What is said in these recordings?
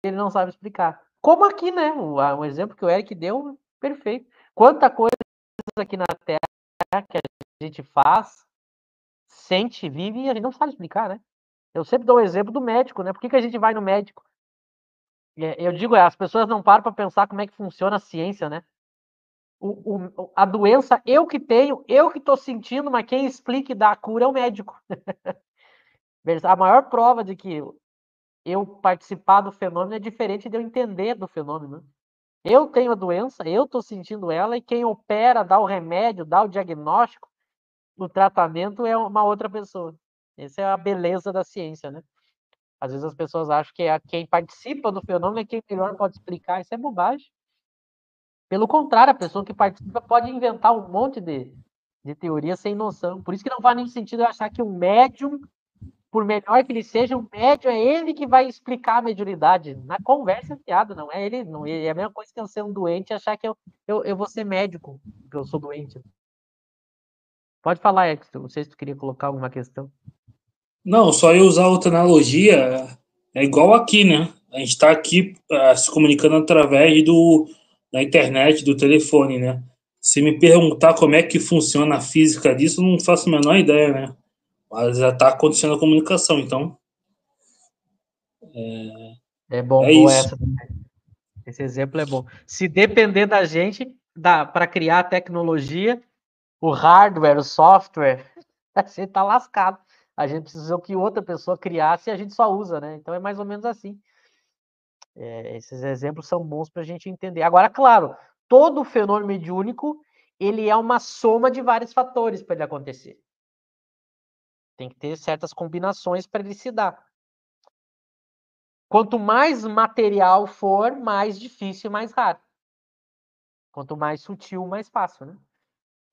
ele não sabe explicar. Como aqui, né? O exemplo que o Eric deu, perfeito. Quanta coisa aqui na Terra que a gente faz, sente, vive e a gente não sabe explicar, né? Eu sempre dou o exemplo do médico, né? Por que a gente vai no médico? Eu digo, as pessoas não param para pensar como é que funciona a ciência, né? A doença, eu que tenho, eu que estou sentindo, mas quem explica e dá a cura é o médico. A maior prova de que eu participar do fenômeno é diferente de eu entender do fenômeno. Eu tenho a doença, eu estou sentindo ela, e quem opera, dá o remédio, dá o diagnóstico, o tratamento é uma outra pessoa. Essa é a beleza da ciência, né? Às vezes as pessoas acham que quem participa do fenômeno é quem melhor pode explicar. Isso é bobagem. Pelo contrário, a pessoa que participa pode inventar um monte de teoria sem noção. Por isso que não faz nenhum sentido eu achar que um médium, por melhor que ele seja, um médium é ele que vai explicar a mediunidade. Na conversa é piada, não é ele. Não, é a mesma coisa que eu ser um doente e achar que eu vou ser médico, porque eu sou doente. Pode falar, Edson. Não sei se tu queria colocar alguma questão. Não, só eu usar outra analogia, é igual aqui, né? A gente está aqui se comunicando através da internet, do telefone, né? Se me perguntar como é que funciona a física disso, eu não faço a menor ideia, né? Mas já está acontecendo a comunicação, então É bom, é boa isso. essa. Esse exemplo é bom. Se depender da gente, dá para criar a tecnologia, o hardware, o software, a gente tá lascado. A gente precisou que outra pessoa criasse e a gente só usa, né? Então é mais ou menos assim. Esses exemplos são bons para a gente entender. Agora, claro, todo fenômeno mediúnico ele é uma soma de vários fatores para ele acontecer. Tem que ter certas combinações para ele se dar. Quanto mais material for, mais difícil e mais raro. Quanto mais sutil, mais fácil, né?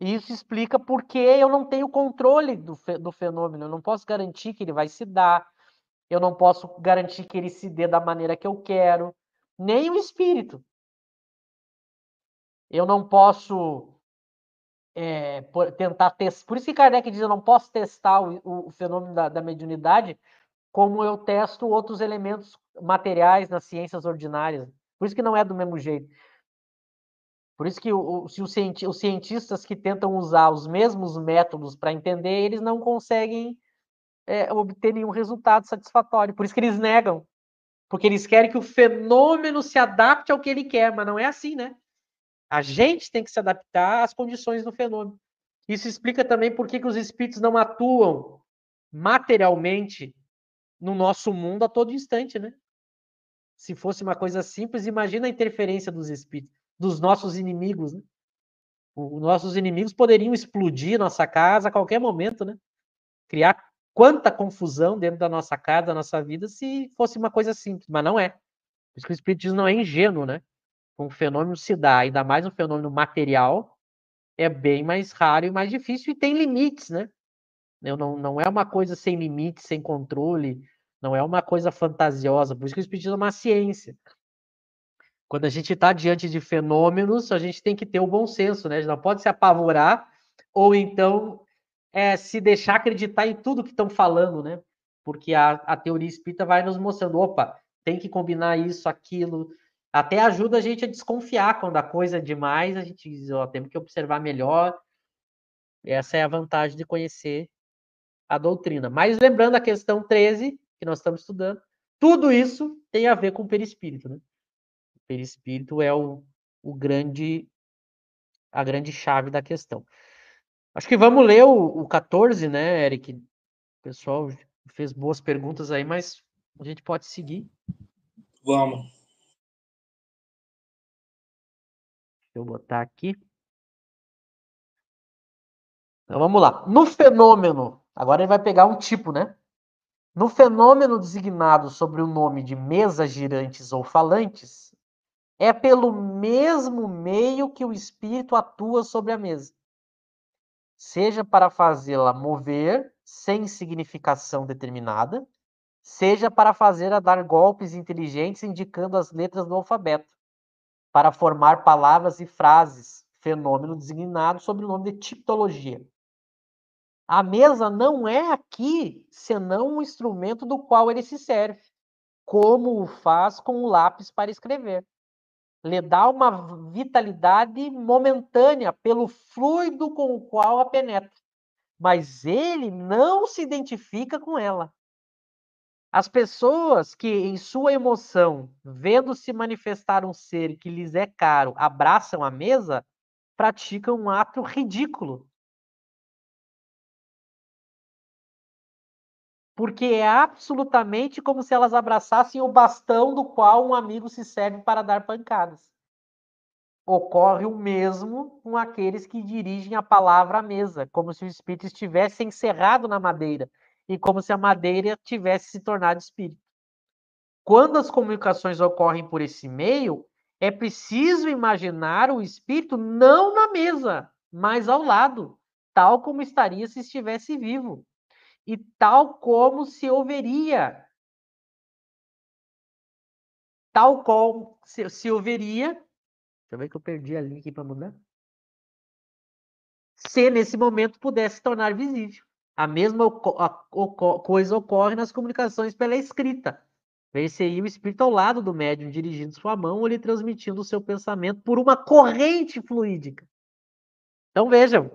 E isso explica por que eu não tenho controle do fenômeno. Eu não posso garantir que ele vai se dar. Eu não posso garantir que ele se dê da maneira que eu quero. Nem o espírito. Eu não posso tentar testar. Por isso que Kardec diz: eu não posso testar o fenômeno da mediunidade como eu testo outros elementos materiais nas ciências ordinárias. Por isso que não é do mesmo jeito. Por isso que os cientistas que tentam usar os mesmos métodos para entender, eles não conseguem obter nenhum resultado satisfatório. Por isso que eles negam. Porque eles querem que o fenômeno se adapte ao que ele quer, mas não é assim, né? A gente tem que se adaptar às condições do fenômeno. Isso explica também por que os espíritos não atuam materialmente no nosso mundo a todo instante, né? Se fosse uma coisa simples, imagina a interferência dos espíritos, dos nossos inimigos, né? Os nossos inimigos poderiam explodir nossa casa a qualquer momento, né? Criar quanta confusão dentro da nossa casa, da nossa vida, se fosse uma coisa simples, mas não é. Por isso que o espiritismo não é ingênuo, né? Um fenômeno se dá, ainda mais um fenômeno material, é bem mais raro e mais difícil e tem limites, né? Não é uma coisa sem limite, sem controle, não é uma coisa fantasiosa. Por isso que o espiritismo é uma ciência. Quando a gente está diante de fenômenos, a gente tem que ter o bom senso, né? A gente não pode se apavorar ou então se deixar acreditar em tudo que estão falando, né? Porque a teoria espírita vai nos mostrando, opa, tem que combinar isso, aquilo. Até ajuda a gente a desconfiar quando a coisa é demais, a gente diz, ó, temos que observar melhor. Essa é a vantagem de conhecer a doutrina. Mas lembrando a questão 13, que nós estamos estudando, tudo isso tem a ver com o perispírito, né? O perispírito é a grande chave da questão. Acho que vamos ler o 14, né, Eric? O pessoal fez boas perguntas aí, mas a gente pode seguir. Vamos. Deixa eu botar aqui. Então vamos lá. No fenômeno, agora ele vai pegar um tipo, né? No fenômeno designado sobre o nome de mesas girantes ou falantes, é pelo mesmo meio que o espírito atua sobre a mesa, seja para fazê-la mover sem significação determinada, seja para fazê-la dar golpes inteligentes indicando as letras do alfabeto, para formar palavras e frases, fenômeno designado sob o nome de tipologia. A mesa não é aqui senão um instrumento do qual ele se serve. como o faz com o lápis para escrever. Lhe dá uma vitalidade momentânea pelo fluido com o qual a penetra, mas ele não se identifica com ela. As pessoas que, em sua emoção, vendo se manifestar um ser que lhes é caro, abraçam a mesa, praticam um ato ridículo. Porque é absolutamente como se elas abraçassem o bastão do qual um amigo se serve para dar pancadas. Ocorre o mesmo com aqueles que dirigem a palavra à mesa, como se o espírito estivesse encerrado na madeira e como se a madeira tivesse se tornado espírito. Quando as comunicações ocorrem por esse meio, é preciso imaginar o espírito não na mesa, mas ao lado, tal como estaria se estivesse vivo, e tal como se ouviria, tal como se ouviria. Deixa eu ver que eu perdi a linha aqui para mudar. Se nesse momento pudesse tornar visível. A mesma coisa ocorre nas comunicações pela escrita. Vê-se aí o espírito ao lado do médium, dirigindo sua mão ou lhe transmitindo o seu pensamento por uma corrente fluídica. Então vejam,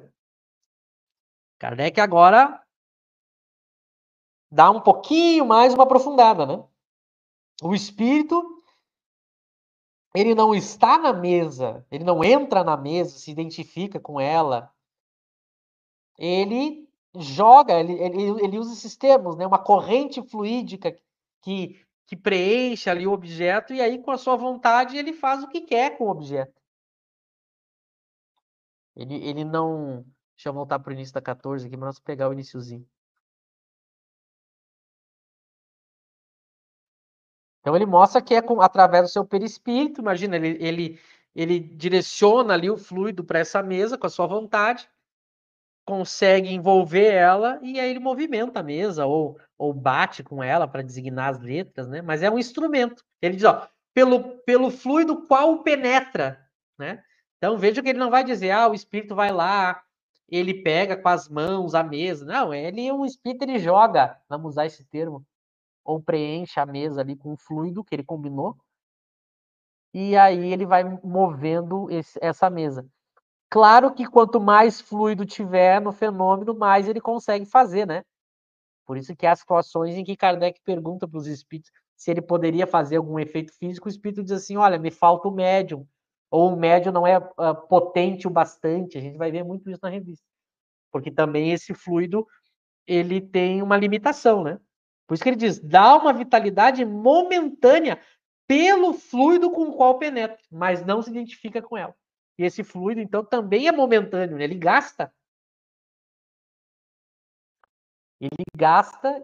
Kardec agora dá um pouquinho mais uma aprofundada, né? O espírito, ele não está na mesa, ele não entra na mesa, se identifica com ela. Ele joga, ele usa esses termos, né? Uma corrente fluídica que preenche ali o objeto, e aí, com a sua vontade, ele faz o que quer com o objeto. Ele não. Deixa eu voltar para o início da 14 aqui, mas nós pegar o iniciozinho. Então ele mostra que é através do seu perispírito, imagina, ele direciona ali o fluido para essa mesa com a sua vontade, consegue envolver ela e aí ele movimenta a mesa ou bate com ela para designar as letras, né? Mas é um instrumento. Ele diz, ó, pelo fluido qual penetra, né? Então veja que ele não vai dizer, o espírito vai lá, ele pega com as mãos a mesa. Não, ele é um espírito, ele joga, vamos usar esse termo, ou preenche a mesa ali com o fluido que ele combinou, e aí ele vai movendo essa mesa. Claro que quanto mais fluido tiver no fenômeno, mais ele consegue fazer, né? Por isso que há situações em que Kardec pergunta para os espíritos se ele poderia fazer algum efeito físico, o espírito diz assim, olha, me falta o médium, ou o médium não é potente o bastante, a gente vai ver muito isso na revista. Porque também esse fluido, ele tem uma limitação, né? Por isso que ele diz, dá uma vitalidade momentânea pelo fluido com o qual penetra, mas não se identifica com ela. E esse fluido, então, também é momentâneo, né? Ele gasta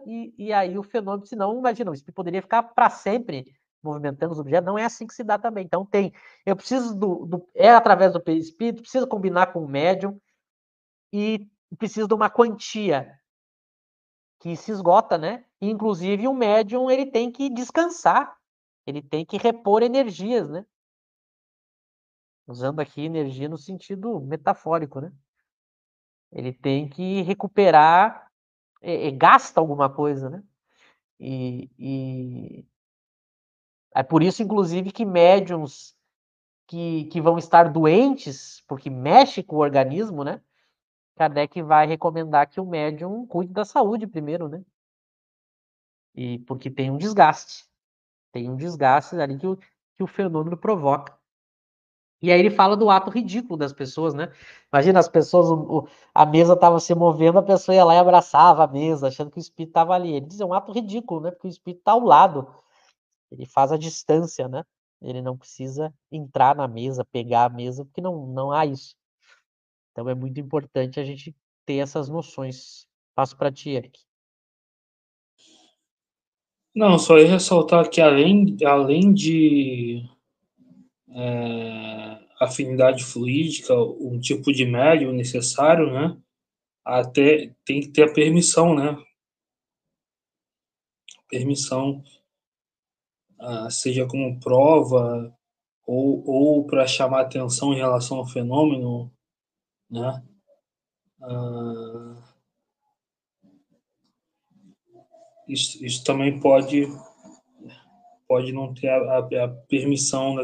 e aí o fenômeno, senão, imagina, o espírito poderia ficar para sempre movimentando os objetos, não é assim que se dá também. Então eu preciso é através do perispírito, preciso combinar com o médium e preciso de uma quantia que se esgota, né? E, inclusive o médium, ele tem que descansar, ele tem que repor energias, né? Usando aqui energia no sentido metafórico, né? Ele tem que recuperar, gasta alguma coisa, né? E é por isso, inclusive, que médiums que vão estar doentes, porque mexe com o organismo, né? Kardec vai recomendar que o médium cuide da saúde primeiro, né? E porque tem um desgaste. Tem um desgaste ali que o fenômeno provoca. E aí ele fala do ato ridículo das pessoas, né? Imagina as pessoas, a mesa estava se movendo, a pessoa ia lá e abraçava a mesa, achando que o espírito estava ali. Ele diz, é um ato ridículo, né? Porque o espírito está ao lado. Ele faz a distância, né? Ele não precisa entrar na mesa, pegar a mesa, porque não há isso. Então é muito importante a gente ter essas noções. Passo para ti, Eric. Não, só ia ressaltar que além de afinidade fluídica, um tipo de médium necessário, né? Até tem que ter a permissão, né? Permissão, seja como prova ou para chamar atenção em relação ao fenômeno, né? Ah, isso também pode. pode não ter a permissão